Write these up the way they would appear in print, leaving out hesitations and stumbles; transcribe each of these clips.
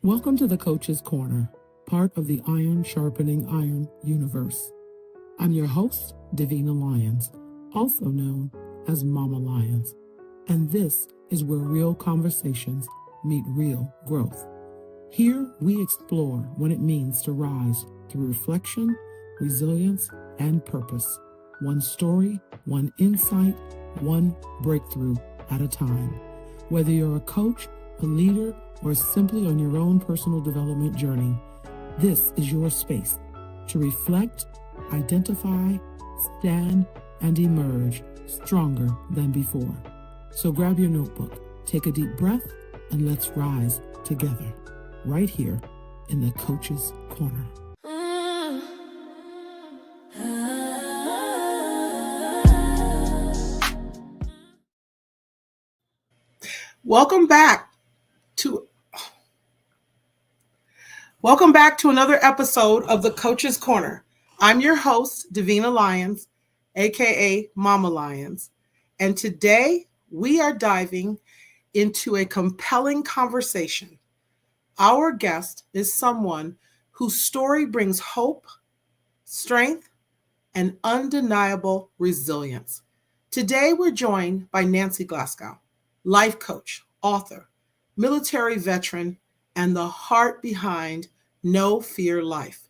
Welcome to the Coach's Corner, part of the Iron Sharpening Iron universe. I'm your host, Davina Lyons, also known as Mama Lyons, and this is where real conversations meet real growth. Here we explore what it means to rise through reflection, resilience, and purpose. One story, one insight, one breakthrough at a time. Whether you're a coach, a leader, or simply on your own personal development journey, this is your space to reflect, identify, stand, and emerge stronger than before. So grab your notebook, take a deep breath, and let's rise together, right here in the Coach's Corner. Welcome back to another episode of the Coach's Corner. I'm your host, Davina Lyons, aka Mama Lyons, and today we are diving into a compelling conversation. Our guest is someone whose story brings hope, strength, and undeniable resilience. Today we're joined by Nancy Glassgow, life coach, author, military veteran, and the heart behind No Fear Life.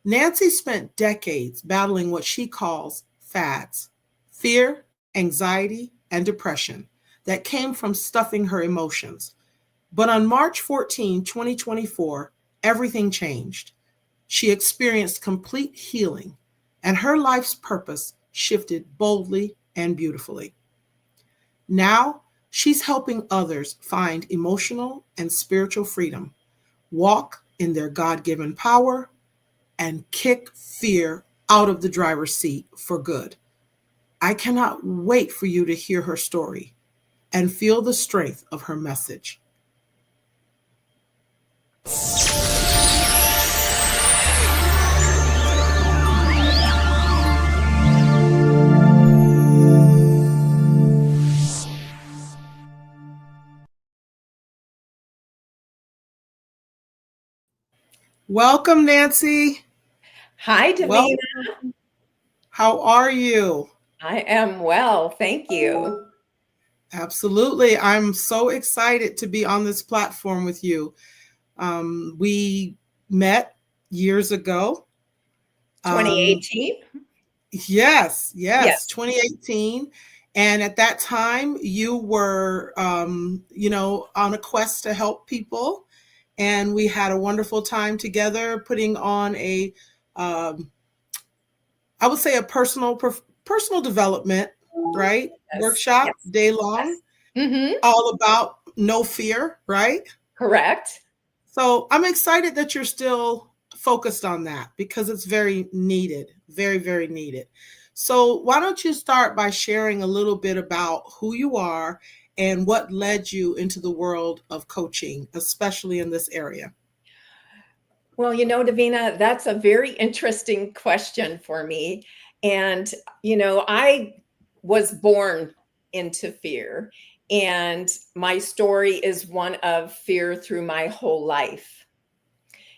Nancy spent decades battling what she calls FADS, fear, anxiety, and depression, that came from stuffing her emotions. But on March 14, 2024, everything changed. She experienced complete healing, and her life's purpose shifted boldly and beautifully. Now, she's helping others find emotional and spiritual freedom, walk in their God-given power, and kick fear out of the driver's seat for good. I cannot wait for you to hear her story and feel the strength of her message. Welcome, Nancy. Hi, Davina. Welcome. How are you? I am well, thank you. Absolutely. I'm so excited to be on this platform with you. We met years ago. 2018? Yes, Yes. 2018. And at that time, you were, on a quest to help people. And we had a wonderful time together putting on I would say a personal development, right? Yes. Workshop, Yes. day long, all about no fear, right? Correct. So I'm excited that you're still focused on that because it's very needed, very, very needed. So why don't you start by sharing a little bit about who you are and what led you into the world of coaching, especially in this area? Well, Davina, that's a very interesting question for me. And, I was born into fear, and my story is one of fear through my whole life.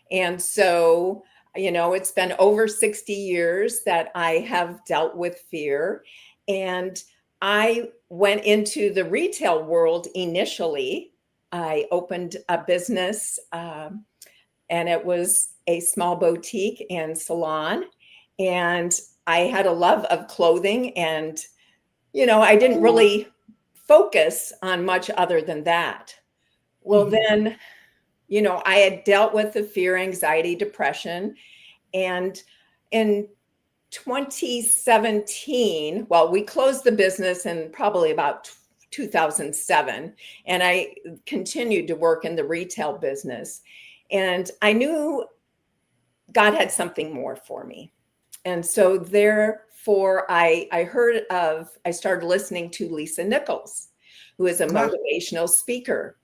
And so, it's been over 60 years that I have dealt with fear. And I went into the retail world initially. I opened a business, and it was a small boutique and salon. And I had a love of clothing. And, I didn't really focus on much other than that. Well, then, I had dealt with the fear, anxiety, depression. And in 2017, well, we closed the business in probably about 2007. And I continued to work in the retail business. And I knew God had something more for me. And so therefore, I started listening to Lisa Nichols, who is a motivational speaker.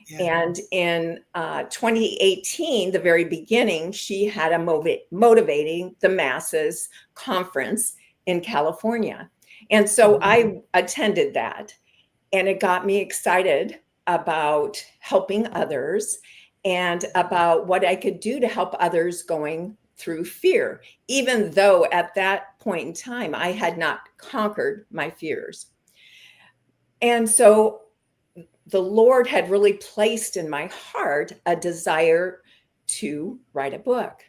Yeah. And in 2018, the very beginning, she had a Motivating the Masses conference in California. And so I attended that, and it got me excited about helping others and about what I could do to help others going through fear, even though at that point in time I had not conquered my fears. And so the Lord had really placed in my heart a desire to write a book.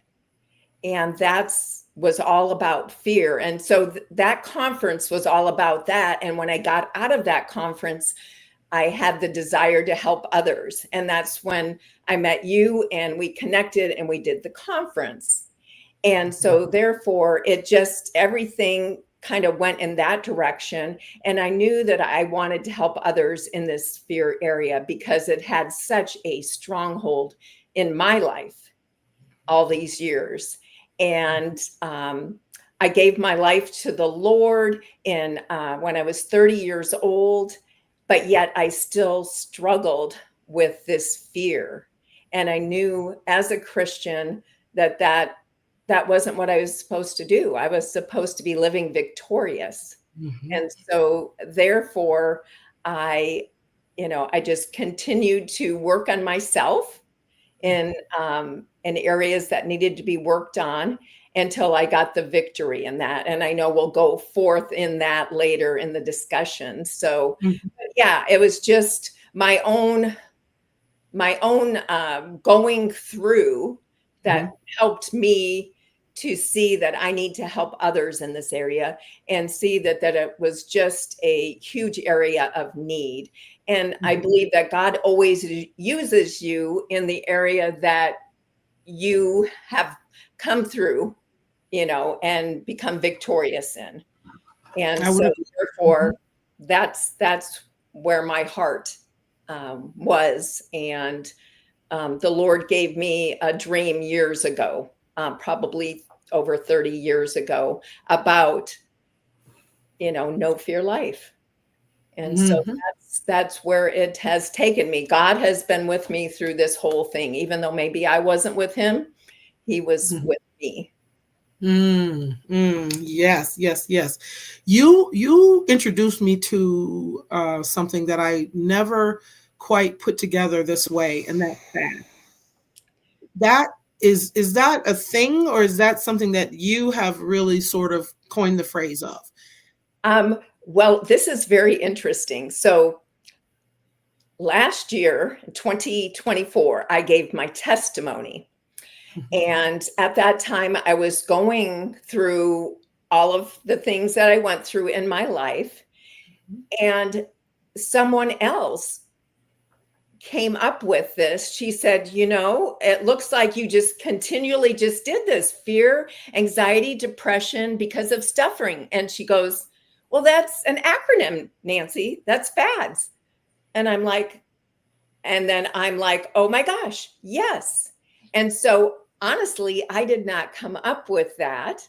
And that's was all about fear. And so that conference was all about that. And when I got out of that conference, I had the desire to help others. And that's when I met you and we connected and we did the conference. And so therefore it just everything kind of went in that direction. And I knew that I wanted to help others in this fear area because it had such a stronghold in my life all these years. And I gave my life to the Lord when I was 30 years old, but yet I still struggled with this fear. And I knew as a Christian that wasn't what I was supposed to do. I was supposed to be living victorious. Mm-hmm. And so therefore I just continued to work on myself in areas that needed to be worked on until I got the victory in that. And I know we'll go forth in that later in the discussion. So yeah, it was just my own going through that helped me to see that I need to help others in this area and see that it was just a huge area of need. And I believe that God always uses you in the area that you have come through, and become victorious in. And so therefore, that's where my heart was. And the Lord gave me a dream years ago, probably over 30 years ago, about, no fear life. And so that's where it has taken me. God has been with me through this whole thing, even though maybe I wasn't with him, he was with me. Yes, yes, yes. You introduced me to something that I never quite put together this way, and that's FAD. That is that a thing, or is that something that you have really sort of coined the phrase of? Well, this is very interesting. So last year, 2024, I gave my testimony. And at that time, I was going through all of the things that I went through in my life. And someone else came up with this. She said, it looks like you just continually just did this fear, anxiety, depression because of stuffing. And she goes, well, that's an acronym, Nancy. That's FADS. And then I'm like, oh my gosh, yes. And so honestly, I did not come up with that.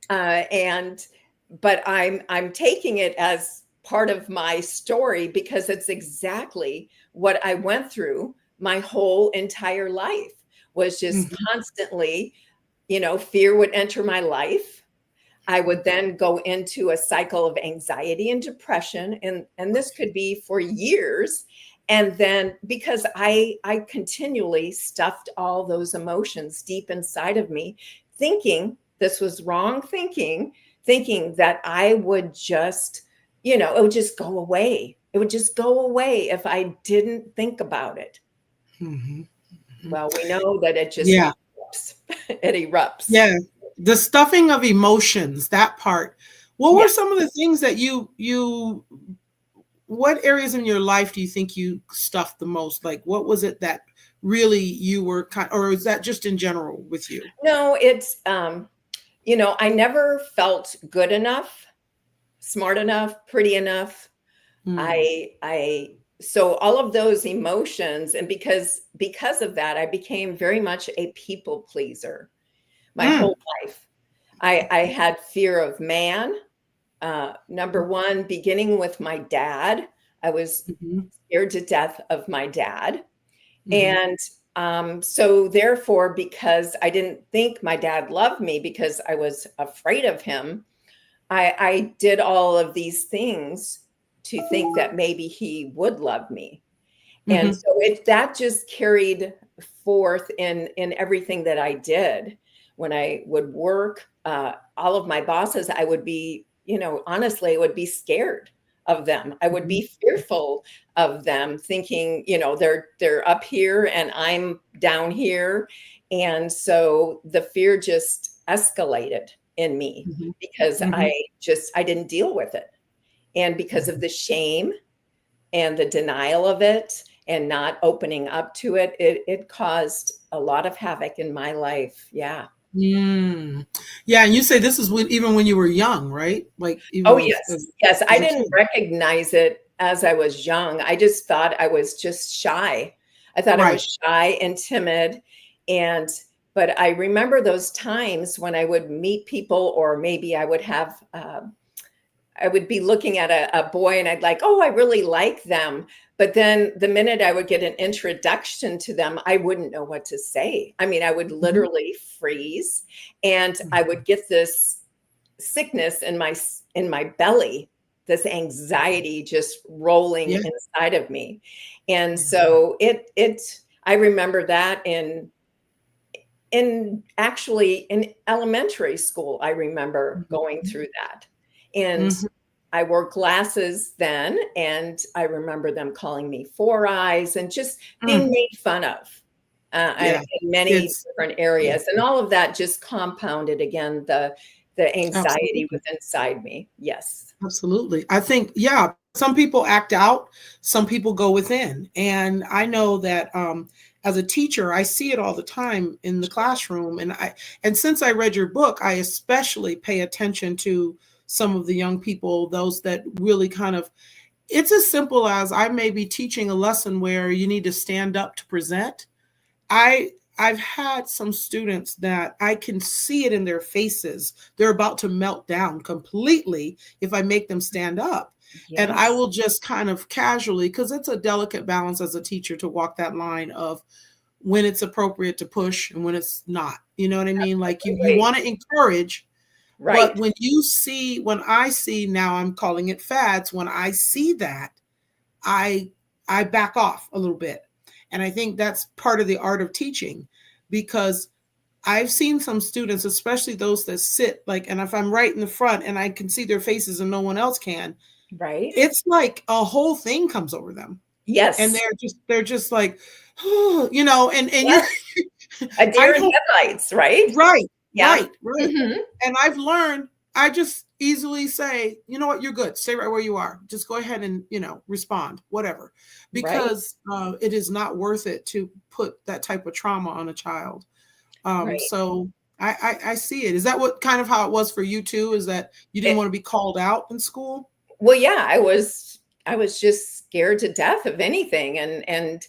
But I'm taking it as part of my story because it's exactly what I went through my whole entire life was just constantly, fear would enter my life. I would then go into a cycle of anxiety and depression. And this could be for years. And then because I continually stuffed all those emotions deep inside of me, thinking this was wrong thinking that I would just, it would just go away. It would just go away if I didn't think about it. Well, we know that it just erupts. It erupts. Yeah. The stuffing of emotions, that part. What were some of the things that what areas in your life do you think you stuffed the most? Like, what was it that really you were or is that just in general with you? No, it's, I never felt good enough, smart enough, pretty enough. So all of those emotions, and because of that, I became very much a people pleaser my whole life. I had fear of man. Number one, beginning with my dad, I was scared to death of my dad. And so therefore, because I didn't think my dad loved me because I was afraid of him, I did all of these things to think that maybe he would love me. And so that just carried forth in everything that I did. When I would work, all of my bosses, I would be, honestly, I would be scared of them. I would be fearful of them, thinking, they're up here and I'm down here. And so the fear just escalated in me Mm-hmm. because Mm-hmm. I didn't deal with it. And because of the shame and the denial of it and not opening up to it, it caused a lot of havoc in my life. Yeah. Mm. Yeah, and you say this is even when you were young, right? Like Oh, even yes. Yes. I as a didn't kid. recognize it as I was young. I just thought I was just shy. I thought I was Right. shy and timid. And, but I remember those times when I would meet people, or maybe I would have, I would be looking at a boy and I'd like, oh, I really like them. But then the minute I would get an introduction to them, I wouldn't know what to say. I mean, I would Mm-hmm. literally freeze, and I would get this sickness in my belly, this anxiety just rolling Yeah. inside of me. And so I remember that in actually in elementary school, I remember going through that. And Mm-hmm. I wore glasses then, and I remember them calling me Four Eyes and just being Mm. made fun of Yeah. in many Kids. different Yeah. areas. And all of that just compounded again the anxiety Absolutely. within inside me. Yes. Absolutely. I think, yeah, some people act out, some people go within. And I know that as a teacher, I see it all the time in the classroom. And since I read your book, I especially pay attention to some of the young people, those that really kind of, it's as simple as I may be teaching a lesson where you need to stand up to present. I I've had some students that I can see it in their faces. They're about to melt down completely if I make them stand up. And I Yes. will just kind of casually, because it's a delicate balance as a teacher to walk that line of when it's appropriate to push and when it's not. You know what I mean? Like you Absolutely. want to encourage, but Right. when I see, now I'm calling it fads, when I see that, I I back off a little bit. And I think that's part of the art of teaching, because I've seen some students, especially those that sit like, and if I'm right in the front and I can see their faces and no one else can, Right. it's like a whole thing comes over them. And Yes. they're just like, and you're Yes. A I deer in don't. headlights, right? Right, Yeah. right, right. Mhm. And I've learned, I just easily say, you know what, you're good. Stay right where you are. Just go ahead and, respond, whatever. Right. Because it is not worth it to put that type of trauma on a child. Right. So I see it. Is that what kind of how it was for you too? Is that you didn't It, want to be called out in school? well, yeah, I was just scared to death of anything, and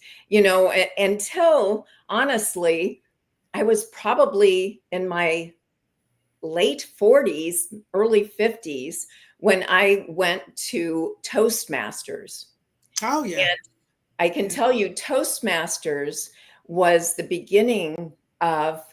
until honestly, I was probably in my late 40s, early 50s when I went to Toastmasters. Oh yeah. I can Yeah. tell you, Toastmasters was the beginning of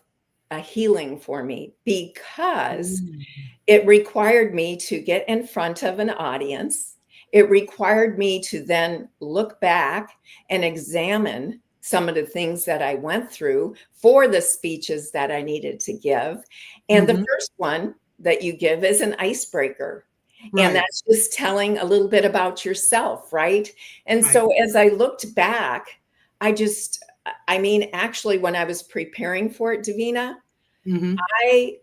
a healing for me, because Mm. it required me to get in front of an audience. It required me to then look back and examine some of the things that I went through for the speeches that I needed to give. And the Mhm. first one that you give is an icebreaker. And Right. that's just telling a little bit about yourself, right? And Right. so as I looked back, I mean, actually, when I was preparing for it, Davina, Mhm. I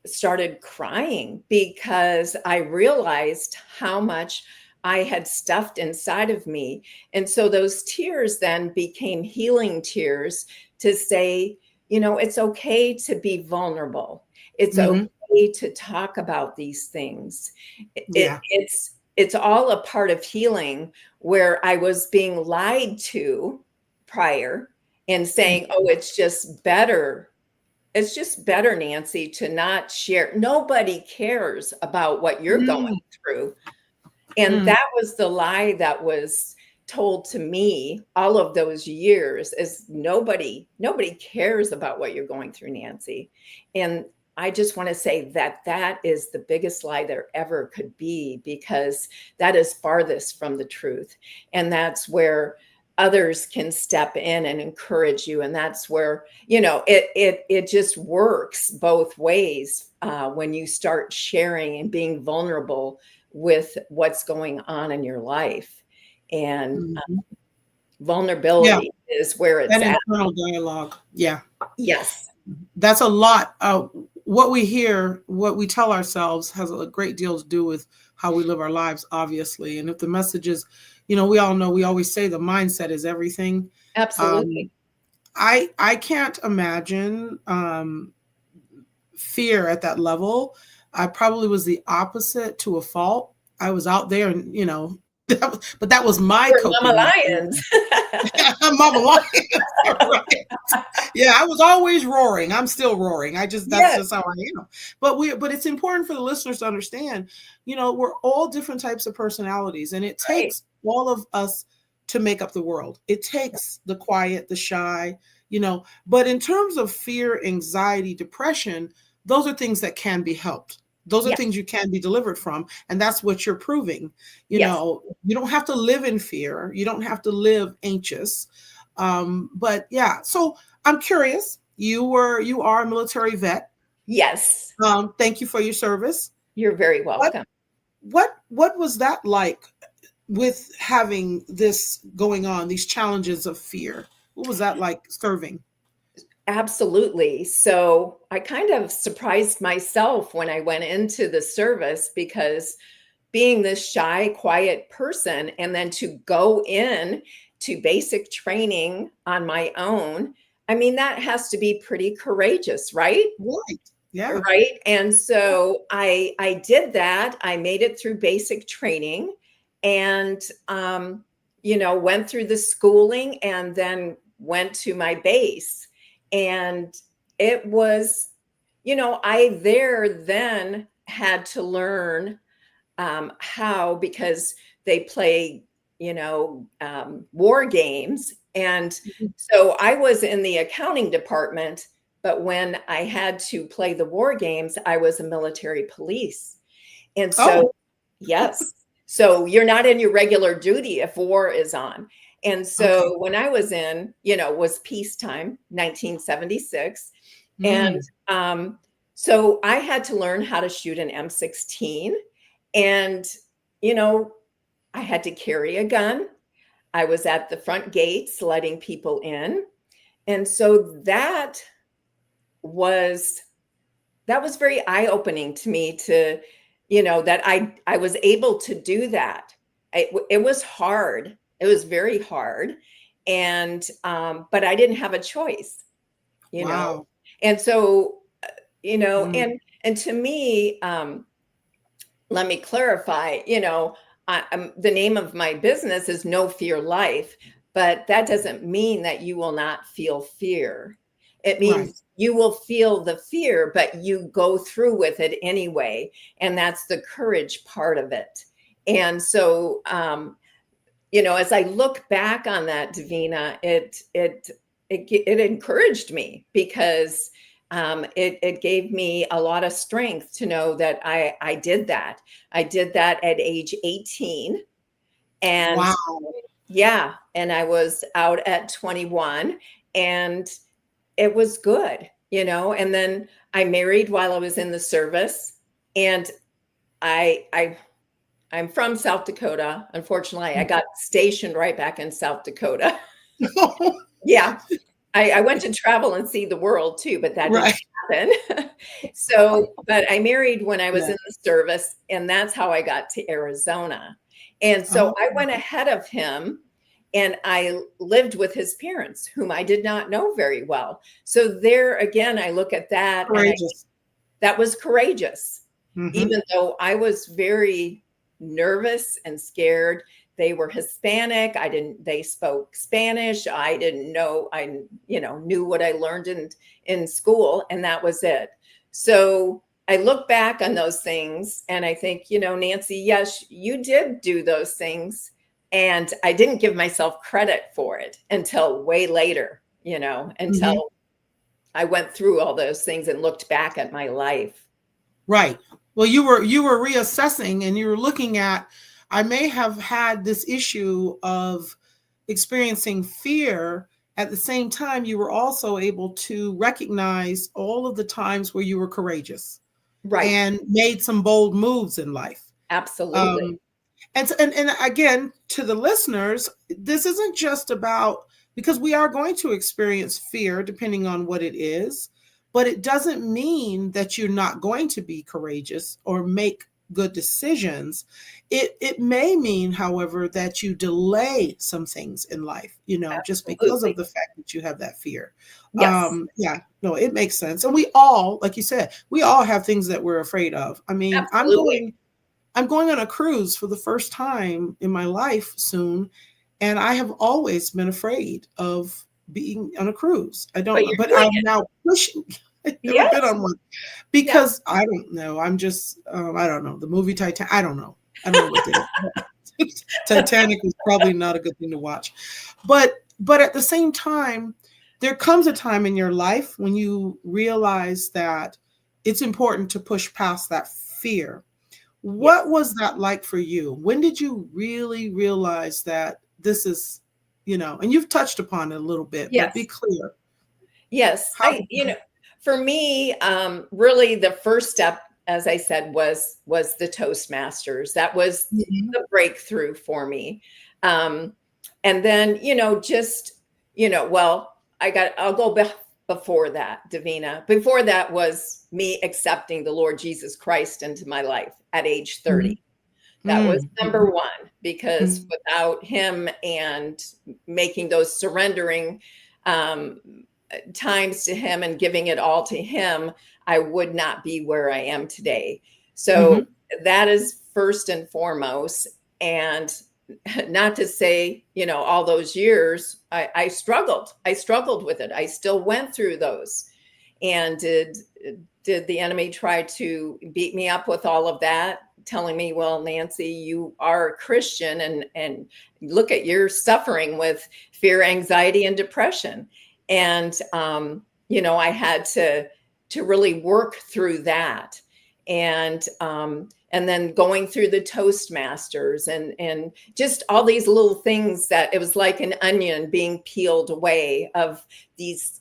started crying because I realized how much I had stuffed inside of me. And so those tears then became healing tears to say, it's okay to be vulnerable. It's Mhm. okay to talk about these things. Yeah. It's all a part of healing, where I was being lied to prior and saying, oh, it's just better, Nancy, to not share. Nobody cares about what you're going Mm. through. And Mm. that was the lie that was told to me all of those years, is nobody cares about what you're going through, Nancy. And I just want to say that is the biggest lie there ever could be, because that is farthest from the truth. And that's where others can step in and encourage you. And that's where, it just works both ways when you start sharing and being vulnerable with what's going on in your life. And Mhm. Yeah, vulnerability is where it's that at. internal dialogue. Yeah, Yes. that's a lot. What we hear, what we tell ourselves has a great deal to do with how we live our lives, obviously. And if the message is, we all know, we always say the mindset is everything. Absolutely. Um, I can't imagine fear at that level. I probably was the opposite to a fault. I was out there and, but that was my We're Mama coping Lions. mechanism. Mama Lion. Right. Yeah, I was always roaring. I'm still roaring. That's Yes. just how I am. But it's important for the listeners to understand, we're all different types of personalities, and it Right. takes all of us to make up the world. It takes the quiet, the shy, but in terms of fear, anxiety, depression, those are things that can be helped. Those are Yes. things you can be delivered from. And that's what you're proving. Yes. You don't have to live in fear. You don't have to live anxious. But yeah, so I'm curious. You are a military vet. Yes. Thank you for your service. You're very What welcome. what was that like with having this going on, these challenges of fear? What was that like serving? Absolutely. So I kind of surprised myself when I went into the service, because being this shy, quiet person, and then to go in to basic training on my own, I mean, that has to be pretty courageous, right? Right. Yeah. Right. And so I did that. I made it through basic training, and went through the schooling, and then went to my base. And it was, I there then had to learn how, because they play, war games. And Mhm. so I was in the accounting department, but when I had to play the war games, I was a military police. And Oh, so, yes, so you're not in your regular duty if war is on. And okay. so when I was in, was peacetime, 1976. And Mm. so I had to learn how to shoot an M16. And, you know, I had to carry a gun. I was at the front gates letting people in. And so was that was very eye-opening to me, to, that I was able to do that. It was hard. It was very hard. And but I didn't have a choice, you know. Wow. And so, Mm. and to me, let me clarify, the name of my business is No Fear Life, but that doesn't mean that you will not feel fear. It Right. means you will feel the fear, but you go through with it anyway. And that's the courage part of it. And so, as I look back on that, Davina, it encouraged me, because it gave me a lot of strength to know that I did that. I did that at age 18, and Wow. yeah, and I was out at 21, and it was good, And then I married while I was in the service, and I I'm from South Dakota. Unfortunately, I got stationed right back in South Dakota. Yeah. I went to travel and see the world too, but that didn't Right. happen. So, but I married when I was Yeah. in the service, and that's how I got to Arizona. And so Oh, I went ahead of him, and I lived with his parents, whom I did not know very well. So there again, I look at that, and courageous. that was courageous, Hmm. even though I was very nervous and scared. They were Hispanic. They spoke Spanish. I didn't know, knew what I learned in school, and that was it. So I look back on those things, and I think, Nancy, yes, you did do those things. And I didn't give myself credit for it until way later, Hmm. until I went through all those things and looked back at my life. Right. Well, you were reassessing, and you were looking at, I may have had this issue of experiencing fear, at the same time, you were also able to recognize all of the times where you were courageous Right. and made some bold moves in life. Absolutely. Um, and again, to the listeners, this isn't just about, because we are going to experience fear depending on what it is, but it doesn't mean that you're not going to be courageous or make good decisions. It may mean, however, that you delay some things in life, just because of Absolutely. the fact that you have that fear. Yes. Yeah, no, it makes sense. And we all, like you said, we all have things that we're afraid of. I mean, Absolutely. I'm going on a cruise for the first time in my life soon, and I have always been afraid of being on a cruise. I But don't know, you're but doing I'm it. now pushing. I've never been Yes. on one Yeah. because I don't know. I'm just I don't know. The movie Titanic. I don't know. I don't know what did it. Titanic was probably not a good thing to watch, but at the same time, there comes a time in your life when you realize that it's important to push past that fear. What Yes. was that like for you? When did you really realize that this is, and you've touched upon it a little bit, but be Yes. clear. Yes. How did For me, really the first step, as I said, was the Toastmasters. That was Mhm. the breakthrough for me. Um, and then, just, well, I'll go before that, Davina. Before that was me accepting the Lord Jesus Christ into my life at age Mhm. 30. That was Mm, number mhm, one, because mhm, without him and making those surrendering um, times to him and giving it all to him, I would not be where I am today. So mhm. that is first and foremost. And not to say, all those years, I struggled. I struggled with it. I still went through those. And did the enemy try to beat me up with all of that, telling me, well, Nancy, you are a Christian, and look at your suffering with fear, anxiety, and depression. And I had to really work through that. And then going through the Toastmasters and just all these little things, that it was like an onion being peeled away of these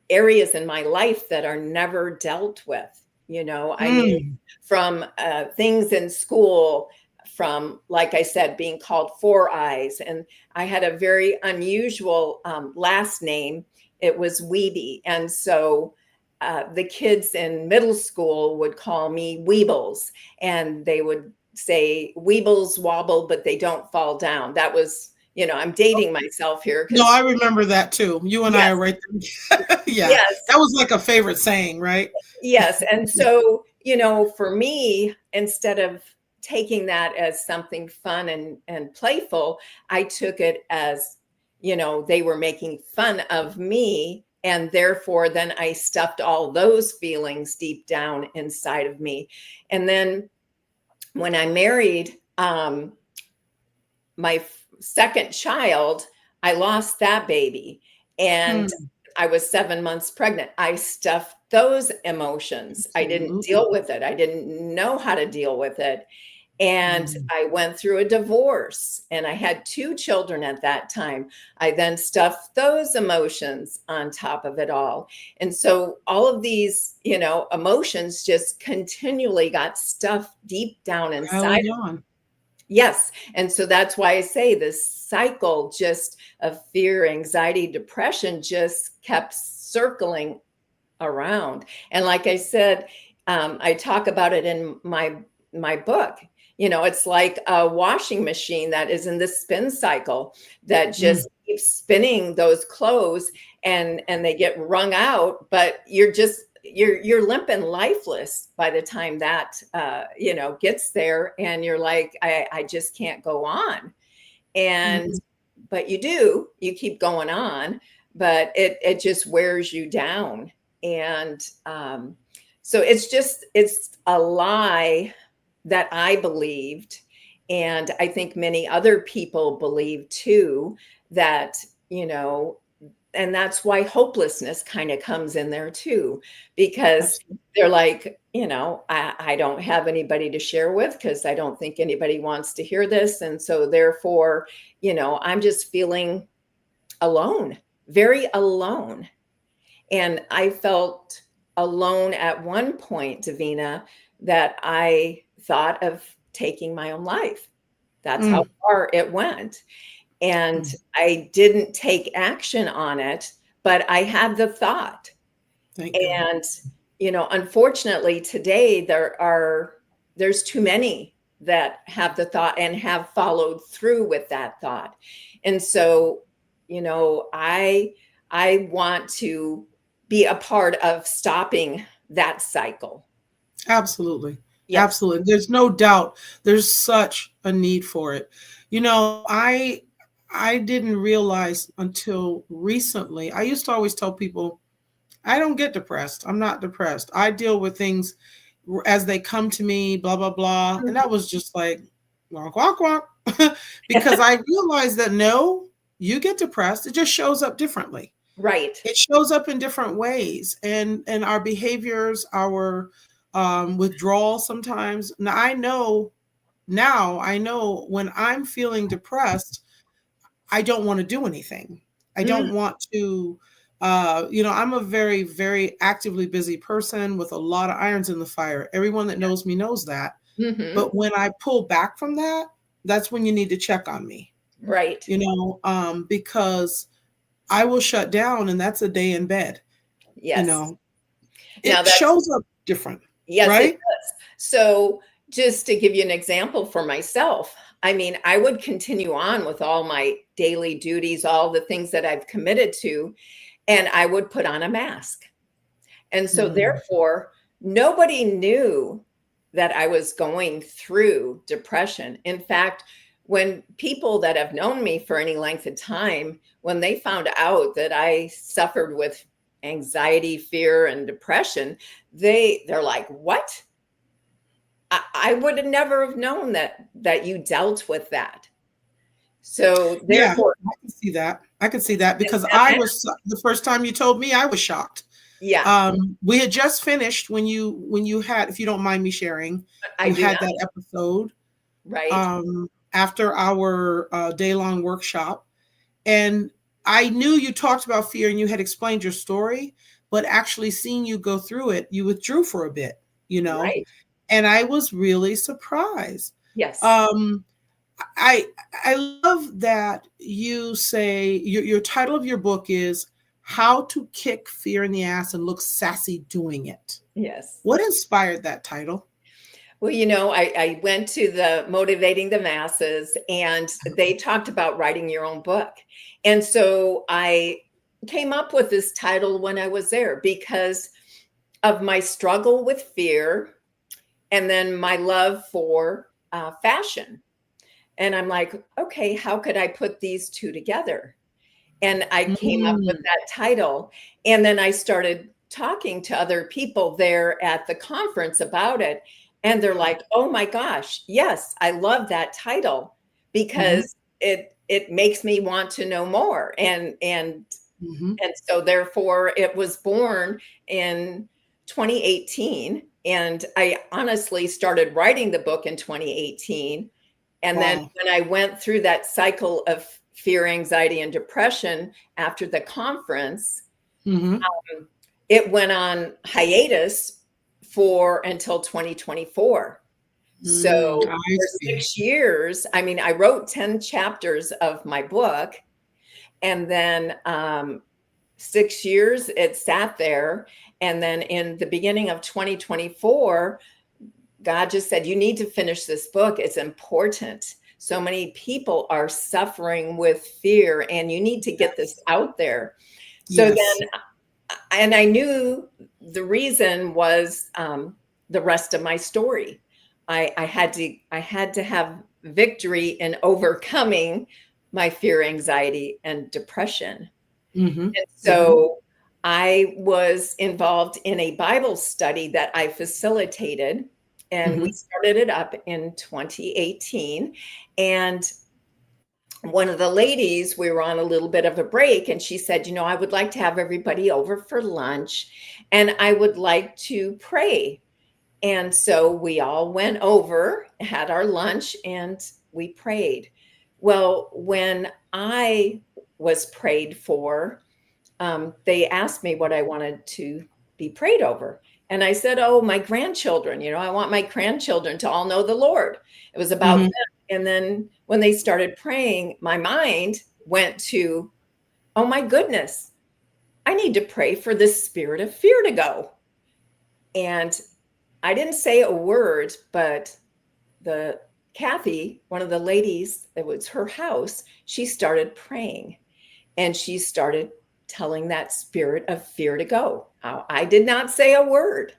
areas in my life that are never dealt with. I mean, Mm. from things in school, from, like I said, being called Four Eyes. And I had a very unusual last name. It was Weeby. And so the kids in middle school would call me Weebles, and they would say, Weebles wobble, but they don't fall down. That was, I'm dating myself here No, because, I remember that too. You and I yes, are right there. Yeah, yes. that was like a favorite saying, right? Yes. And so, for me, instead of taking that as something fun and playful, I took it as, they were making fun of me. And therefore, then I stuffed all those feelings deep down inside of me. And then when I married my second child, I lost that baby. And Hmm. I was 7 months pregnant. I stuffed those emotions. I didn't Absolutely. deal with it. I didn't know how to deal with it. And Mm. I went through a divorce, and I had 2 children at that time. I then stuffed those emotions on top of it all. And so all of these, emotions just continually got stuffed deep down inside. Piled on. Yes. And so that's why I say this cycle just of fear, anxiety, depression just kept circling around. And like I said, I talk about it in my book. It's like a washing machine that is in this spin cycle that Mm. just keeps spinning those clothes, and they get wrung out, but you're limp and lifeless by the time that gets there, and you're like, I just can't go on. And Mhm. but you keep going on, but it just wears you down. And so it's a lie that I believed, and I think many other people believe too, that, and that's why hopelessness kind of comes in there too, because Absolutely. they're like, I don't have anybody to share with because I don't think anybody wants to hear this. And so therefore, I'm just feeling alone, very alone. And I felt alone at one point, Davina, that I thought of taking my own life. That's how far it went. And I didn't take action on it, but I had the thought. Thank God. And, unfortunately today there's too many that have the thought and have followed through with that thought. And so, I want to be a part of stopping that cycle. Absolutely. Yes. Absolutely. There's no doubt there's such a need for it. I didn't realize until recently. I used to always tell people, I don't get depressed. I'm not depressed. I deal with things as they come to me, blah, blah, blah. And that was just like, walk, walk, walk. Because I realized that no, you get depressed. It just shows up differently. Right. It shows up in different ways. And our behaviors, our withdrawal sometimes. I know when I'm feeling depressed, I don't want to do anything. I don't want to, I'm a very, very actively busy person with a lot of irons in the fire. Everyone that knows me knows that. Mm-hmm. But when I pull back from that, that's when you need to check on me. Right. Because I will shut down and that's a day in bed. Yes. It shows up different. Yes, right? It does. So just to give you an example for myself, I would continue on with all my daily duties, all the things that I've committed to, and I would put on a mask. And so therefore, nobody knew that I was going through depression. In fact, when people that have known me for any length of time, when they found out that I suffered with anxiety, fear, and depression, they're like, what? I would have never have known that you dealt with that. So therefore, I can see that because I was the first time you told me, I was shocked. Yeah. We had just finished when you had, if you don't mind me sharing, that episode, right? After our day-long workshop, and I knew you talked about fear and you had explained your story, but actually seeing you go through it, you withdrew for a bit, Right. And I was really surprised. Yes. I love that you say your title of your book is How to Kick Fear in the Ass and Look Sassy Doing It. Yes. What inspired that title? Well, I went to the Motivating the Masses and they talked about writing your own book. And so I came up with this title when I was there because of my struggle with fear and then my love for fashion. And I'm like, okay, how could I put these two together? And I came up with that title. And then I started talking to other people there at the conference about it. And they're like, oh my gosh, yes, I love that title because it makes me want to know more. And so therefore it was born in 2018. And I honestly started writing the book in 2018. And then when I went through that cycle of fear, anxiety, and depression after the conference, it went on hiatus until 2024. So for 6 years, I wrote 10 chapters of my book. And then 6 years it sat there. And then in the beginning of 2024, God just said, you need to finish this book. It's important. So many people are suffering with fear and you need to get this out there. So then, and I knew the reason was the rest of my story. I had to have victory in overcoming my fear, anxiety, and depression. And so I was involved in a Bible study that I facilitated. And we started it up in 2018. And one of the ladies, we were on a little bit of a break, and she said, I would like to have everybody over for lunch, and I would like to pray And so we all went over, had our lunch, and we prayed. Well, when I was prayed for, they asked me what I wanted to be prayed over. And I said, oh, my grandchildren, I want my grandchildren to all know the Lord. It was about them. And then when they started praying, my mind went to, oh my goodness, I need to pray for this spirit of fear to go. And I didn't say a word, but the Kathy, one of the ladies, it was her house, she started praying and she started telling that spirit of fear to go. I did not say a word.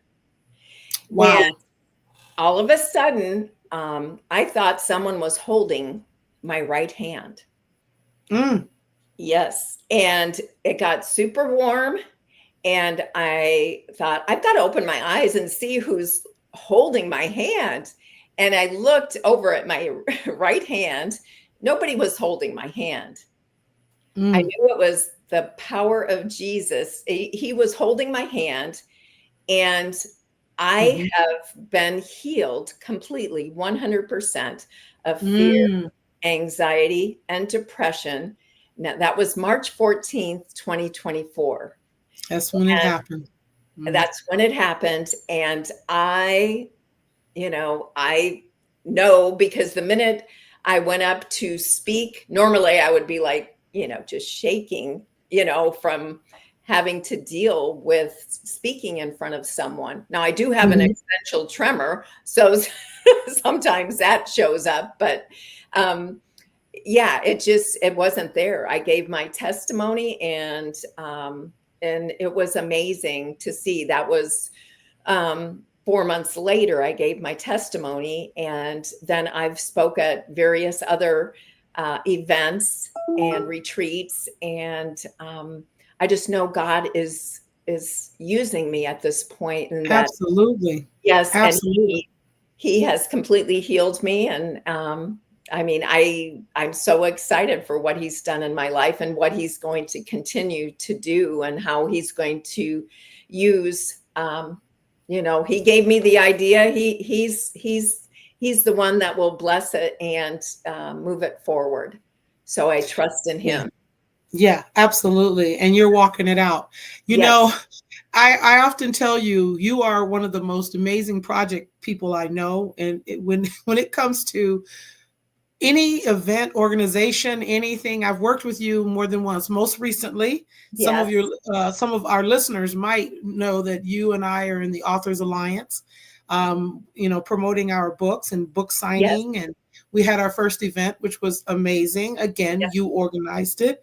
Wow. And all of a sudden, I thought someone was holding my right hand. Yes. And it got super warm. And I thought, I've got to open my eyes and see who's holding my hand. And I looked over at my right hand. Nobody was holding my hand. I knew it was the power of Jesus. He was holding my hand. And I have been healed completely, 100% of fear, anxiety, and depression. Now, that was March 14th, 2024. That's when it happened. That's when it happened. And I know because the minute I went up to speak, normally I would be like, just shaking, from having to deal with speaking in front of someone. Now I do have an existential tremor, so sometimes that shows up, but yeah, it wasn't there. I gave my testimony and it was amazing to see. That was 4 months later, I gave my testimony, and then I've spoke at various other events and retreats, and I just know God is using me at this point, and that Absolutely. yes, Absolutely. and He has completely healed me, and I mean, I'm so excited for what He's done in my life and what He's going to continue to do, and how He's going to use. He gave me the idea. He's the one that will bless it and move it forward. So I trust in Him. Yeah, absolutely. And you're walking it out. I often tell you, you are one of the most amazing project people I know. And when it comes to any event, organization, anything, I've worked with you more than once. Most recently, some of our listeners might know that you and I are in the Authors Alliance, promoting our books and book signing. And we had our first event, which was amazing. Again, you organized it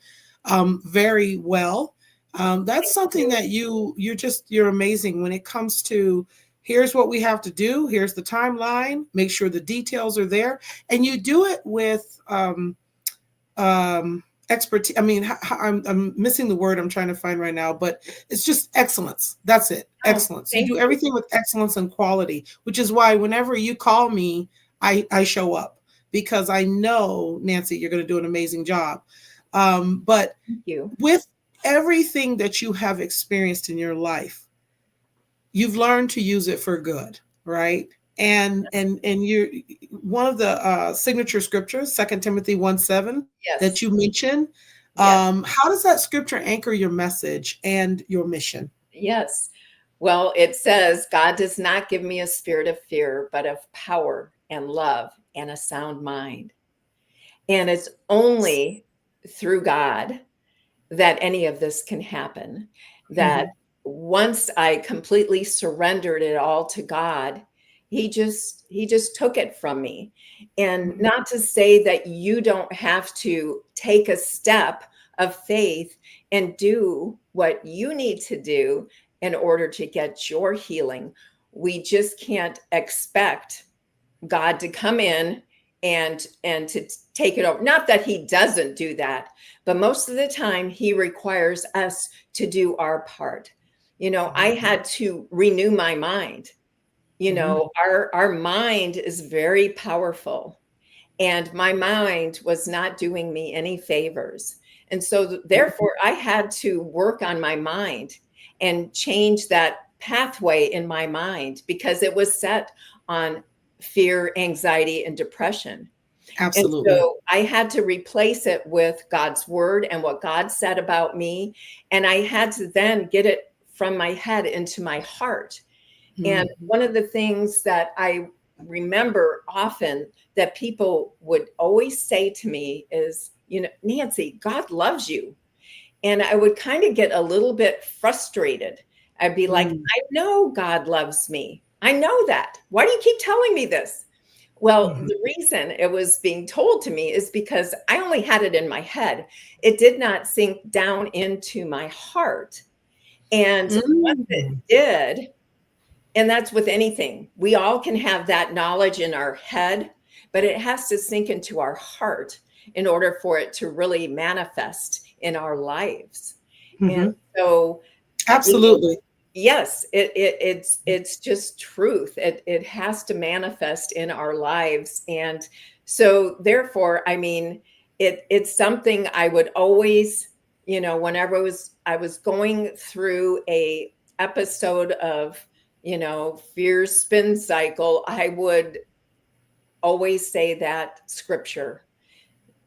very well. That's something that you're amazing when it comes to, here's what we have to do. Here's the timeline. Make sure the details are there. And you do it with expertise. I mean, I'm missing the word I'm trying to find right now, but it's just excellence. That's it. Excellence. You do everything with excellence and quality, which is why whenever you call me, I show up, because I know, Nancy, you're going to do an amazing job. But with everything that you have experienced in your life, you've learned to use it for good, right? And you're one of the signature scriptures, 2 Timothy 1:7, that you mentioned. How does that scripture anchor your message and your mission? Yes. Well, it says, God does not give me a spirit of fear, but of power and love and a sound mind. And it's only through God that any of this can happen. That once I completely surrendered it all to God, he just took it from me. And not to say that you don't have to take a step of faith and do what you need to do in order to get your healing. We just can't expect God to come in and to take it over. Not that he doesn't do that, but most of the time he requires us to do our part. I had to renew my mind. Our mind is very powerful, and my mind was not doing me any favors. And so therefore I had to work on my mind and change that pathway in my mind because it was set on fear, anxiety, and depression. And Absolutely. so I had to replace it with God's word and what God said about me. And I had to then get it from my head into my heart. And one of the things that I remember often that people would always say to me is, Nancy, God loves you. And I would kind of get a little bit frustrated. I'd be like, I know God loves me. I know that. Why do you keep telling me this? Well, the reason it was being told to me is because I only had it in my head. It did not sink down into my heart. And once it did, and that's with anything, we all can have that knowledge in our head, but it has to sink into our heart in order for it to really manifest in our lives. And so, Absolutely. yes, it's just truth. It has to manifest in our lives. And so therefore, I mean, it's something I would always, whenever I was going through a episode of, fear spin cycle, I would always say that scripture.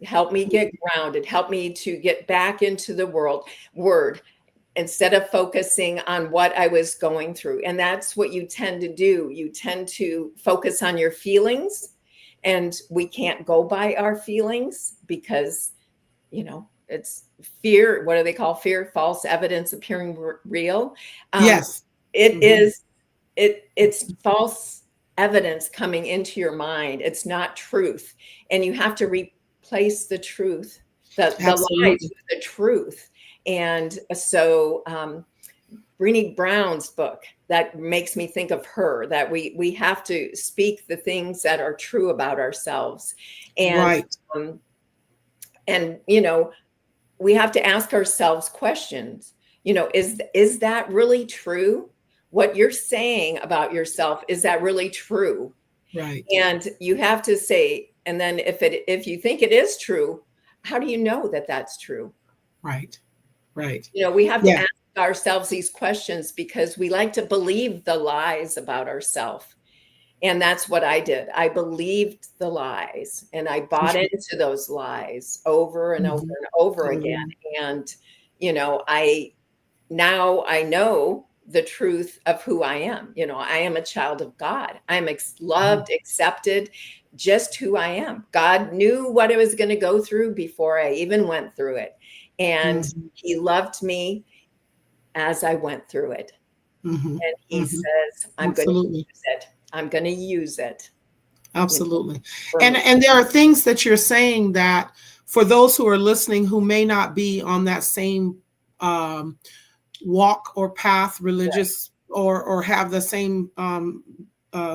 Help me get grounded, help me to get back into the word instead of focusing on what I was going through. And that's what you tend to do. You tend to focus on your feelings, and we can't go by our feelings because, it's fear. What do they call fear? False evidence appearing real. Yes. It is, it's false evidence coming into your mind. It's not truth. And you have to replace the truth, the lies with the truth. And so Brené Brown's book, that makes me think of her, that we have to speak the things that are true about ourselves. And and we have to ask ourselves questions. Is that really true? What you're saying about yourself, is that really true? Right. And you have to say, and then if you think it is true, how do you know that that's true? Right. Right. We have to ask ourselves these questions because we like to believe the lies about ourselves. And that's what I did. I believed the lies and I bought into those lies over and over and over again. And, I know the truth of who I am. I am a child of God. I'm loved, accepted, just who I am. God knew what I was going to go through before I even went through it. And he loved me as I went through it. And he says, I'm going to use it. I'm going to use it. Absolutely. And there are things that you're saying that for those who are listening who may not be on that same walk or path, religious, or have the same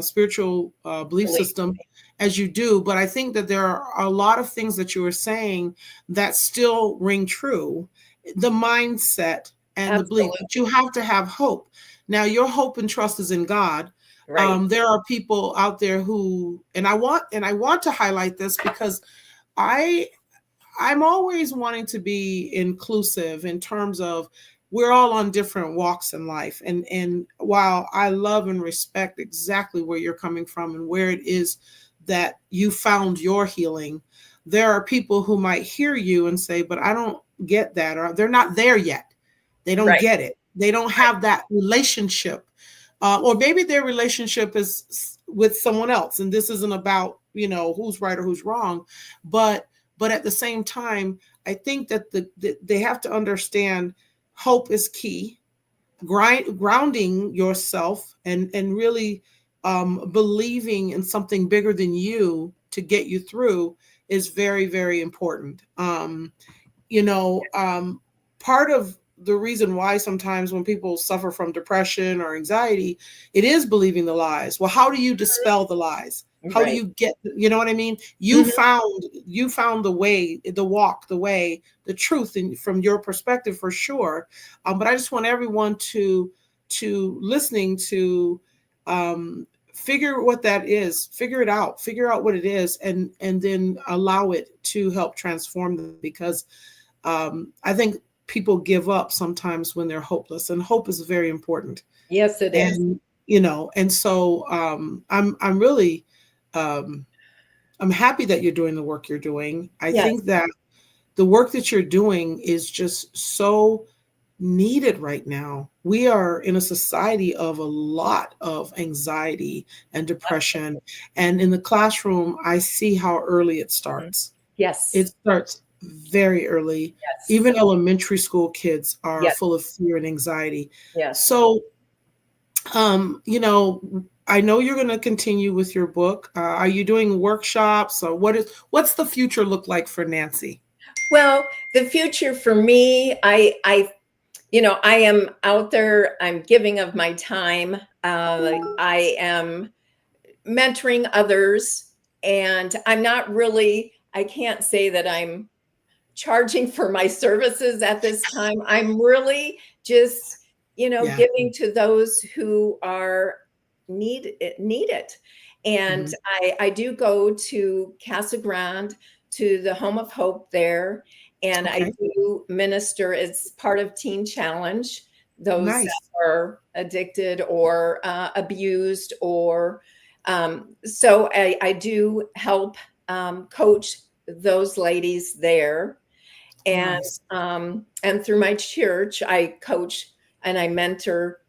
spiritual belief system as you do. But I think that there are a lot of things that you are saying that still ring true. The mindset and the belief, but you have to have hope. Now, your hope and trust is in God. Right. There are people out there who, and I want to highlight this because I'm always wanting to be inclusive in terms of we're all on different walks in life. And while I love and respect exactly where you're coming from and where it is that you found your healing, there are people who might hear you and say, but I don't get that, or they're not there yet. They don't get it. They don't have that relationship. Or maybe their relationship is with someone else. And this isn't about, who's right or who's wrong. But at the same time, I think that they have to understand hope is key. Grounding yourself and really believing in something bigger than you to get you through is very, very important. Part of the reason why sometimes when people suffer from depression or anxiety, it is believing the lies. Well, how do you dispel the lies? How do you get, what I mean? You found the way, the walk, the way, the truth from your perspective for sure. But I just want everyone to listening to figure what that is, figure out what it is, and then allow it to help transform them. Because I think people give up sometimes when they're hopeless, and hope is very important. Yes, it is. And and so I'm really I'm happy that you're doing the work you're doing. I Yes. think that the work that you're doing is just so needed right now. We are in a society of a lot of anxiety and depression. And in the classroom, I see how early it Mhm. starts. Yes. It starts very early. Yes. Even elementary school kids are Yes. full of fear and anxiety. Yes. So, I know you're going to continue with your book. Are you doing workshops, or what's the future look like for Nancy? Well, the future for me, I am out there. I'm giving of my time. I am mentoring others, and I'm not really. I can't say that I'm charging for my services at this time. I'm really just, Yeah. giving to those who are need it. And Mhm. I do go to Casa Grande, to the Home of Hope there, and I Okay. do minister as part of Teen Challenge, those that Nice. are addicted or abused, or so I do help coach those ladies there. And Nice. and through my church, I coach and I mentor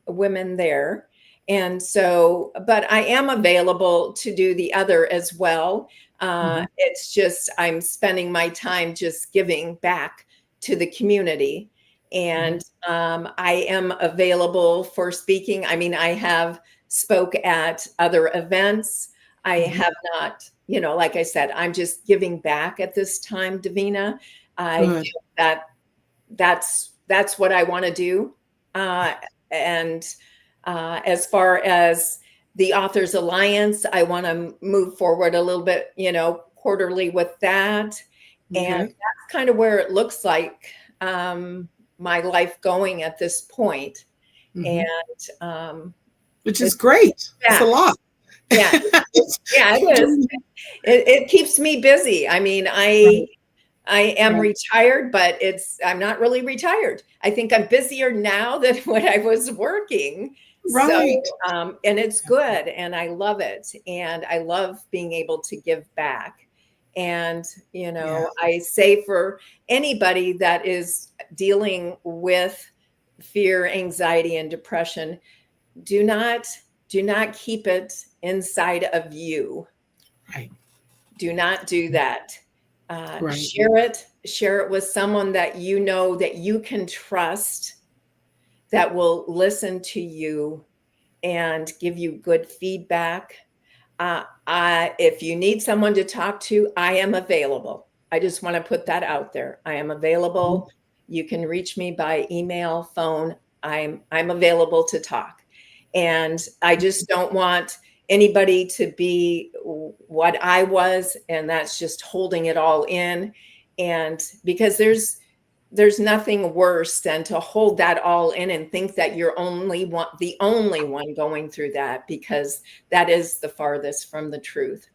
women there. And so, but I am available to do the other as well. Mhm. It's just I'm spending my time just giving back to the community. Mhm. And I am available for speaking. I mean, I have spoke at other events. I Mhm. have not, like I said, I'm just giving back at this time, Davina. I Good. feel that that's what I want to do. Uh, and as far as the Authors Alliance, I want to move forward a little bit, quarterly with that. And Okay. that's kind of where it looks like my life going at this point. And Mhm. Which is it's great. It's a that. lot. Yeah. Yeah, it is. It keeps me busy. I mean, Right. I am Right. retired, but I'm not really retired. I think I'm busier now than when I was working. So, Right. and it's good and I love it. And I love being able to give back. And, Yeah. I say for anybody that is dealing with fear, anxiety, and depression, do not do not keep it inside of you. Right. Do not do that. Right. Share it with someone that you know that you can trust, that will listen to you and give you good feedback. If you need someone to talk to, I am available. I just want to put that out there. I am Mhm. available. You can reach me by email, phone. I'm available to talk. And I just don't want anybody to be what I was, and that's just holding it all in. And because there's nothing worse than to hold that all in and think that you're the only one going through that, because that is the farthest from the truth.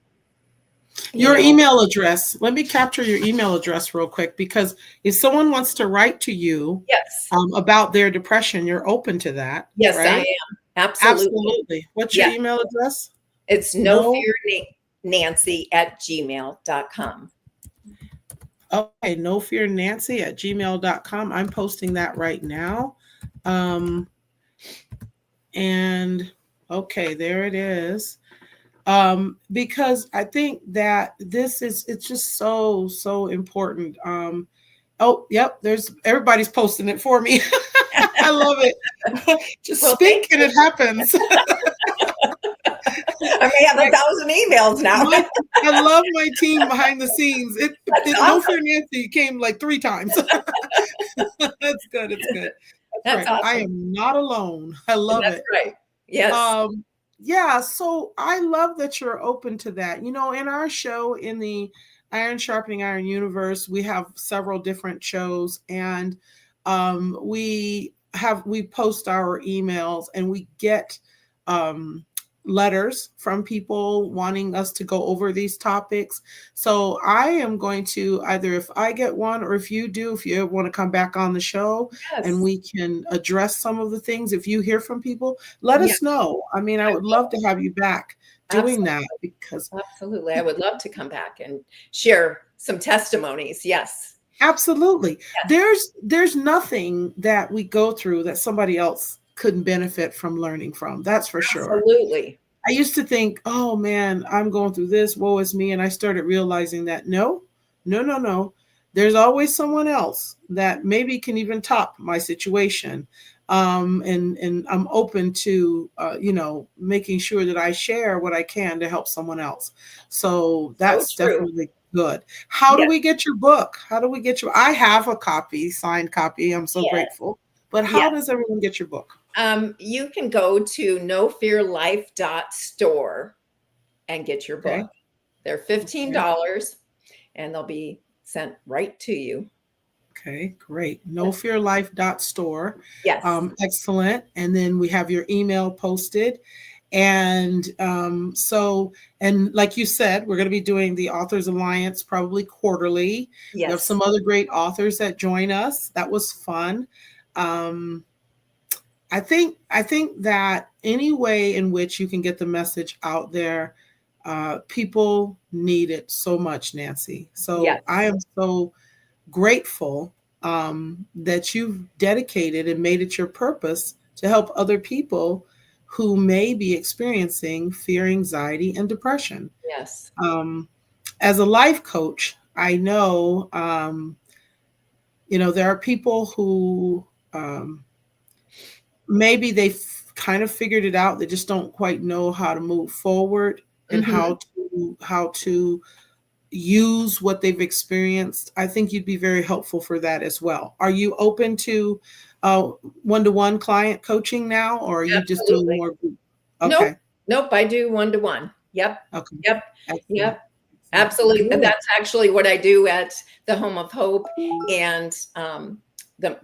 You Your know, email address. Let me capture your email address real quick, because if someone wants to write to you yes, about their depression, you're open to that, yes, I right? am. Absolutely. Absolutely. What's your Yeah. email address? It's no No. fear Nancy at gmail.com. Okay. No fear Nancy at gmail.com. I'm posting that right now. Um, and okay, there it is. Because I think that it's just so important. Oh, yep, there's everybody's posting it for me. I love it. Just Well, thank speak and you. it happens. I may have I, 1,000 emails now. I love my team behind the scenes. That's No awesome. fear Nancy came like 3 times. That's good. It's good. That's That's right. I awesome. am not alone. I love That's it. right. Yes. Um, yeah, so I love that you're open to that. In our show, in the Iron Sharpening Iron universe, we have several different shows, and we post our emails, and we get letters from people wanting us to go over these topics. So I am going to either, if I get one or if you do, if you want to come back on the show and Yes. we can address some of the things, if you hear from people, let Yeah, us know. I mean, I I would love will. to have you back doing Absolutely. that because Absolutely. I would love to come back and share some testimonies. Yes. absolutely. Yes. There's nothing that we go through that somebody else couldn't benefit from learning from. That's for sure. Absolutely. I used to think, oh man, I'm going through this, woe is me. And I started realizing that no, no, no, no. There's always someone else that maybe can even top my situation. And I'm open to, making sure that I share what I can to help someone else. So So that's true. definitely good. How do Yes. we get your book? How do we get your, I have a copy, signed copy. I'm so Yes. grateful. But how Yes. does everyone get your book? You can go to nofearlife.store and get your book. Okay. They're Okay. $15 and they'll be sent right to you. Okay, great. NoFearLife.store. Yes. Excellent. And then we have your email posted. And and like you said, we're going to be doing the Authors Alliance probably quarterly. We have Yes. some other great authors that join us. That was fun. Um, I think that any way in which you can get the message out there, people need it so much, Nancy. So I Yes. am so grateful that you've dedicated and made it your purpose to help other people who may be experiencing fear, anxiety, and depression. Yes. Um, as a life coach, I know, there are people who maybe they've kind of figured it out. They just don't quite know how to move forward and Hmm. how to use what they've experienced. I think you'd be very helpful for that as well. Are you open to uh, one-to-one client coaching now, or are you just doing Absolutely. more group? Nope. Okay. Nope. I do one-to-one. Yep. Okay. Yep. Excellent. Yep. Excellent. Absolutely. Good. That's actually what I do at the Home of Hope and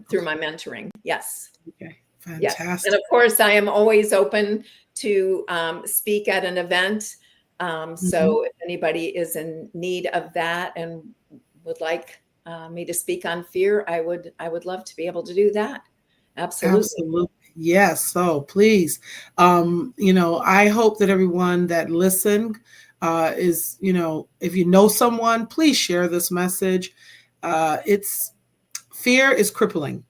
through my mentoring. Yes. Okay. Yes. And of Fantastic. course, I am always open to speak at an event. Mhm. So if anybody is in need of that and would like me to speak on fear, I would love to be able to do that. Absolutely. Absolutely. Yes. So please, I hope that everyone that listened is, if you know someone, please share this message. It's fear is crippling.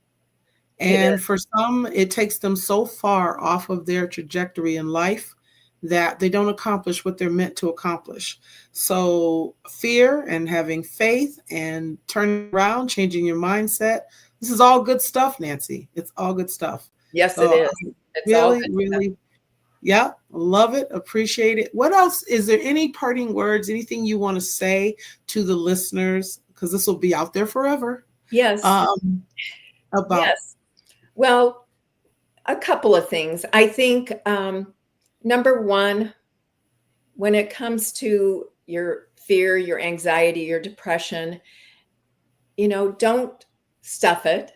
It And is. for some, it takes them so far off of their trajectory in life that they don't accomplish what they're meant to accomplish. So, fear and having faith and turning around, changing your mindset, this is all good stuff, Nancy. It's all good stuff. Yes, it So, is. I It's all really, good stuff. really, yeah, love it, appreciate it. What else? Is there any parting words, anything you want to say to the listeners? Because this will be out there forever. Yes. Um, about Yes. Well, a couple of things. I think number one, when it comes to your fear, your anxiety, your depression, don't stuff it.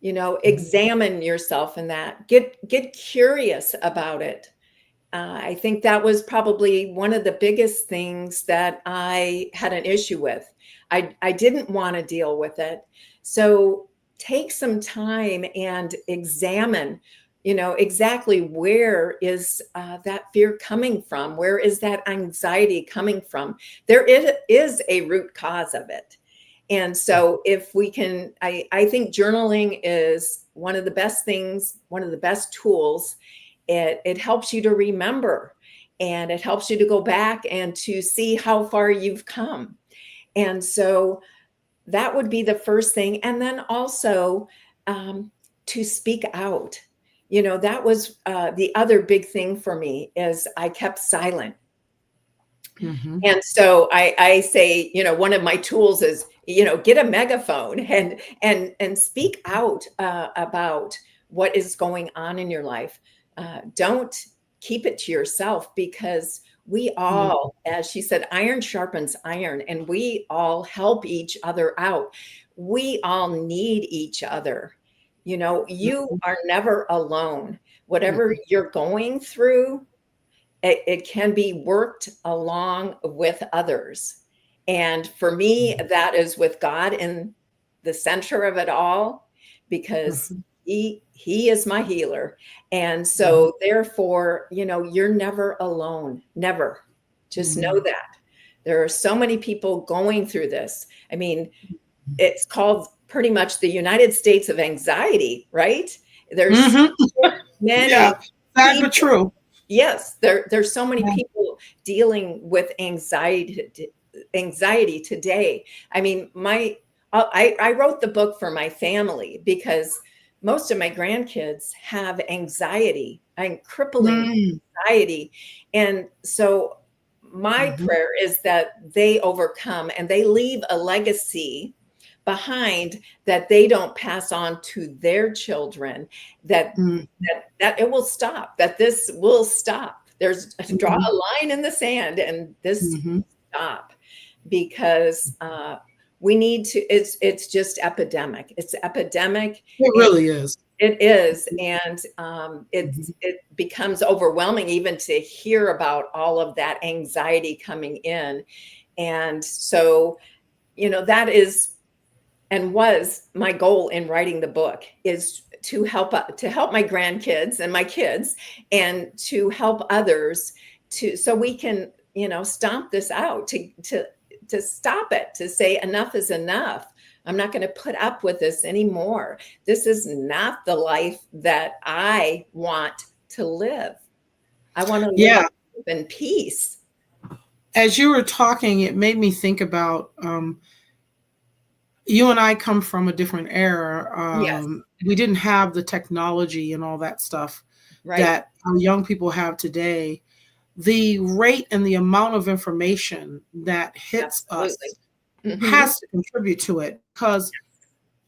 Examine yourself in that. Get curious about it. I think that was probably one of the biggest things that I had an issue with. I didn't want to deal with it. So take some time and examine, exactly where is that fear coming from? Where is that anxiety coming from? There is a root cause of it. And so if we can, I think journaling is one of the best things, one of the best tools. It helps you to remember, and it helps you to go back and to see how far you've come. And so that would be the first thing. And then also to speak out. That was the other big thing for me is I kept silent. Mhm. And so I say, one of my tools is, get a megaphone and speak out about what is going on in your life. Don't keep it to yourself, because we Mm, all, as she said, iron sharpens iron, and we all help each other out. We all need each other. You mhm, are never alone. Whatever mhm. you're going through, it can be worked along with others. And for me, that is with God in the center of it all, because Mhm. he is my healer. And Mhm. so therefore, you're never alone. Never. Just know Mhm. that. There are so many people going through this. I mean, it's called pretty much the United States of anxiety, right? There's Mhm. so Yeah, many sad but people. true. Yes, there's so many Yeah. people dealing with anxiety today. I mean, I wrote the book for my family because most of my grandkids have anxiety and crippling Mm. anxiety. And so my Mhm. prayer is that they overcome and they leave a legacy behind that they don't pass on to their children, that Mm. that it will stop, that this will stop. There's draw Mhm. a line in the sand and this Mhm. stop, because we need to, it's just epidemic. It's epidemic. It And really is. it is. And Mhm. it becomes overwhelming even to hear about all of that anxiety coming in. And so, that is and was my goal in writing the book, is to help my grandkids and my kids, and to help others, so we can stomp this out, to stop it, to say enough is enough. I'm not going to put up with this anymore. This is not the life that I want to live. I want to live Yeah. a life in peace. As you were talking, it made me think about you and I come from a different era. Yes. We didn't have the technology and all that stuff Right. that our young people have today. The rate and the amount of information that hits Absolutely. us Hmm. has to contribute to it, because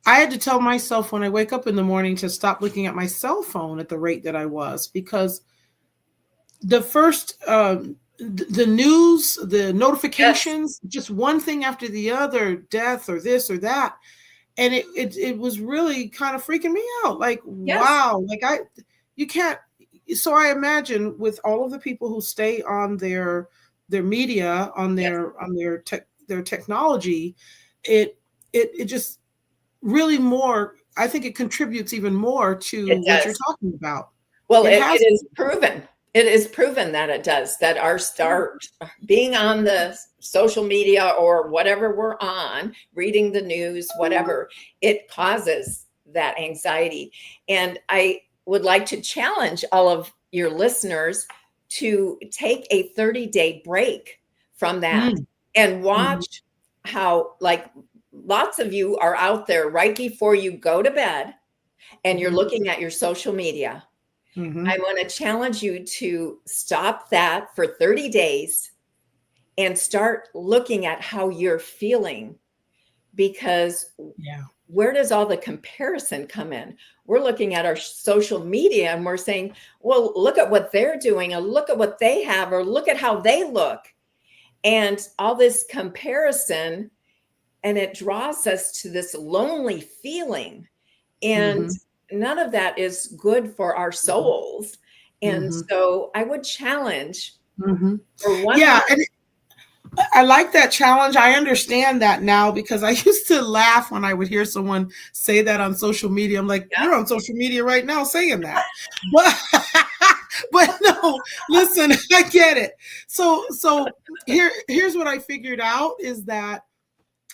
I had to tell myself when I wake up in the morning to stop looking at my cell phone at the rate that I was, because the first the news, the Yes. notifications, just one thing after the other, death or this or that, and it was really kind of freaking me out. Like, Yes. wow, like you can't. So I imagine with all of the people who stay on their media, on Yes. their technology, it it just really more. I think it contributes even more to It what you're does. talking about. Well, It it has. is proven. It is proven that it does, that our start being on the social media or whatever we're on, reading the news, whatever, it causes that anxiety. And I would like to challenge all of your listeners to take a 30-day break from that Mm, and mhm, watch how, like, lots of you are out there right before you go to bed and you're mhm, looking at your social media. mhm. I want to challenge you to stop that for 30 days and start looking at how you're feeling, because Yeah. where does all the comparison come in? We're looking at our social media and we're saying, well, look at what they're doing, or look at what they have, or look at how they look. And all this comparison, and it draws us to this lonely feeling. And Mhm, none of that is good for our souls. And mhm, so I would challenge mhm. for one Yeah, week. and I like that challenge. I understand that now, because I used to laugh when I would hear someone say that on social media. I'm like, Yeah. you're on social media right now saying that. But but no, listen, I get it. So here's what I figured out is that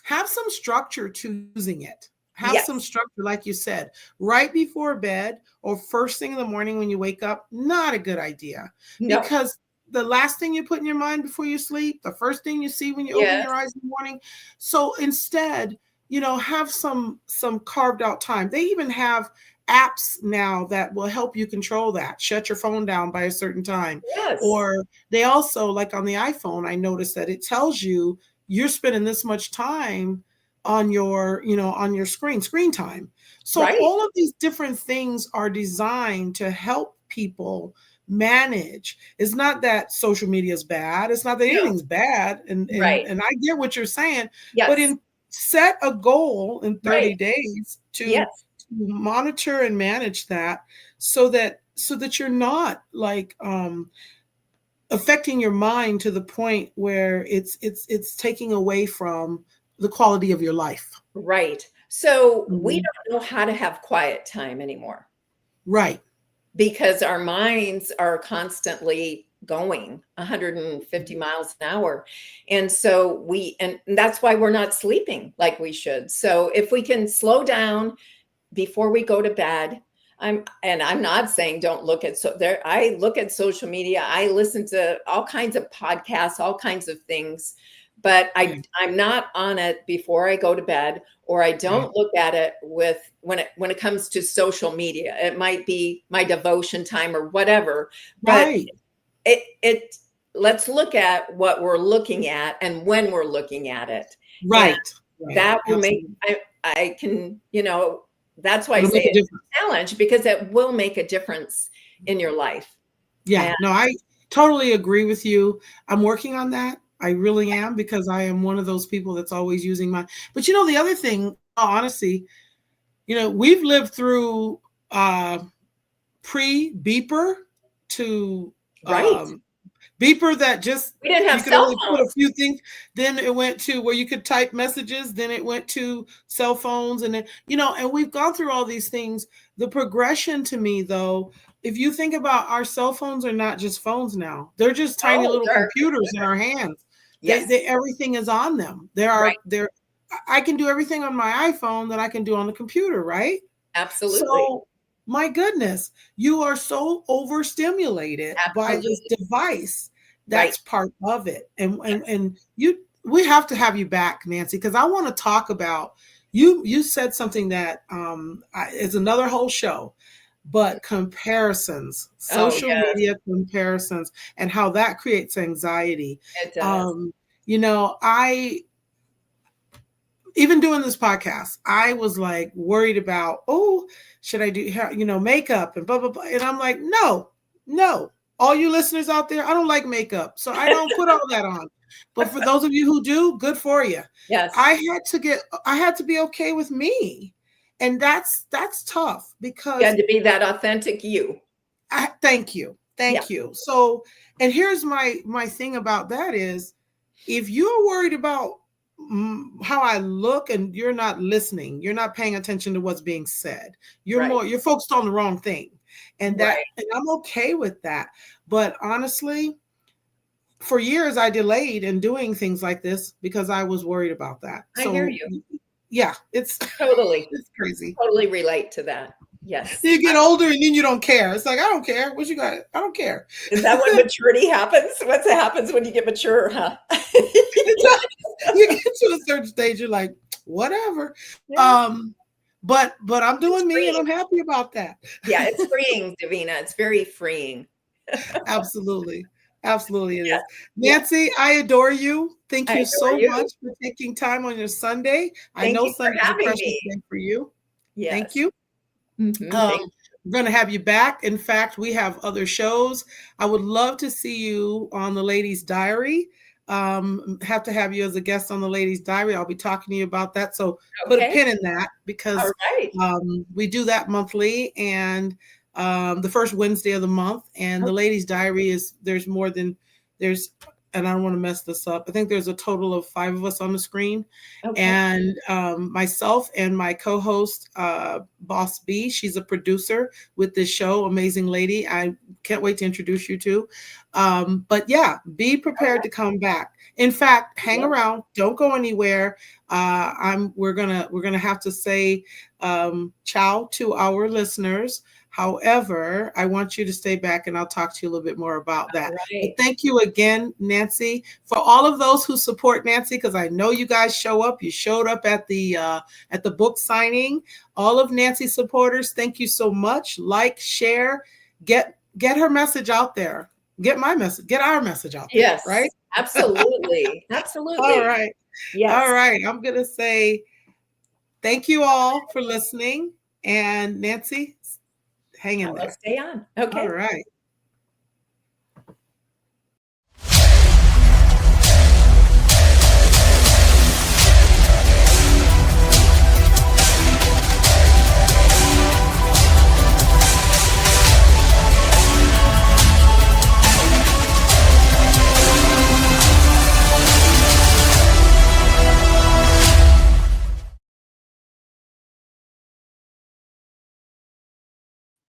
have some structure to using it. Have some Yes. structure, like you said, right before bed or first thing in the morning when you wake up. Not a good idea, No. because the last thing you put in your mind before you sleep, the first thing you see when you open Yes. your eyes in the morning. So instead, have some carved out time. They even have apps now that will help you control that. Shut your phone down by a certain time. Yes. Or they also, like on the iPhone, I noticed that it tells you you're spending this much time on your screen time. So Right. all of these different things are designed to help people manage. It's not that social media is bad, it's not that No. anything's bad, and and Right. and I get what you're saying, but Yes. in set a goal in Right. 30 days Yes. to monitor and manage that, so that you're not like affecting your mind to the point where it's taking away from the quality of your life. Right. So we Mhm. don't know how to have quiet time anymore Right. because our minds are constantly going 150 miles an hour. And so and that's why we're not sleeping like we should. So if we can slow down before we go to bed, I'm not saying don't look at, I look at social media, I listen to all kinds of podcasts, all kinds of things, but Right. I'm not on it before I go to bed, or I Right. don't look at it when it comes to social media. It might be my devotion time or whatever, but Right. it let's look at what we're looking at and when we're looking at it. And Right. Right. that will make, Absolutely. I can, that's why I It'll say make a it's difference. a challenge, because it will make a difference in your life. Yeah. And No, I totally agree with you. I'm working on that. I really am, because I am one of those people that's always using my. But the other thing, honestly, we've lived through pre beeper to right. beeper that just We didn't have you could cell only put a phones. few things. Then it went to where you could type messages. Then it went to cell phones, and then and we've gone through all these things. The progression to me, though, if you think about, our cell phones are not just phones now; they're just tiny Oh, little there are computers in our computers. hands. Yes. Everything is on them. Right. I can do everything on my iPhone that I can do on the computer, right? Absolutely. So, my goodness, you are so overstimulated by this Absolutely. device. Right. That's part of it. And and Yes. and you we have to have you back, Nancy, because I want to talk about you said something that is another whole show, but comparisons, Oh, social yes, media comparisons, and how that creates anxiety. it does. Um, I even doing this podcast, I was like worried about, oh, should I do hair, makeup and blah, blah, blah. And I'm like, no, no. All you listeners out there, I don't like makeup. So I don't put all that on. But for those of you who do, good for you. Yes. I had to be okay with me. And that's tough, You because had to be that authentic you. thank you. Yeah. Thank you. So, and here's my thing about that is, if you're worried about how I look and you're not listening, you're not paying attention to what's being said. Right. You're focused on the wrong thing. And Right. I'm okay with that. But honestly, for years I delayed in doing things like this because I was worried about that. I hear So you. yeah, it's Totally. it's crazy. Totally relate to that. Yes. You get older and then you don't care. It's like, I don't care. What you got? I don't care. Is that when maturity happens? What happens when you get mature, huh? You get to a certain stage, you're like, whatever. Yeah. Um, but I'm It's doing me, and freeing. I'm happy about that. Yeah, it's freeing, Davina. It's very freeing. Absolutely. Absolutely it Yes. is. Yeah. Nancy, I adore you. Thank I you adore so you. much for taking time on your Sunday. I Thank know you for Sunday's a having precious me. day for you. Thank Yes. you. Thank We're going to have you back. In fact, we have other shows. I would love to see you on the Ladies Diary. Have to have you as a guest on the Ladies Diary. I'll be talking to you about that. So put a Okay. pin in that, All because right. we do that monthly, and the first Wednesday of the month. And the Okay. Ladies Diary there's, and I don't want to mess this up. I think there's a total of 5 of us on the screen. Okay. And myself and my co-host, Boss B, she's a producer with this show, amazing lady. I can't wait to introduce you to. But yeah, be prepared to come back. In fact, hang Well, around, don't go anywhere. We're gonna have to say ciao to our listeners. However, I want you to stay back, and I'll talk to you a little bit more about that. But right. thank you again, Nancy, for all of those who support Nancy, because I know you guys show up. You showed up at the book signing. All of Nancy's supporters, thank you so much. Like, share, get her message out there. Get my message, get our message out there, right? Yes. Absolutely. All Absolutely. right. All Yes. right. I'm gonna say thank you all for listening. And Nancy, hang I in will there. stay on. All Okay. right.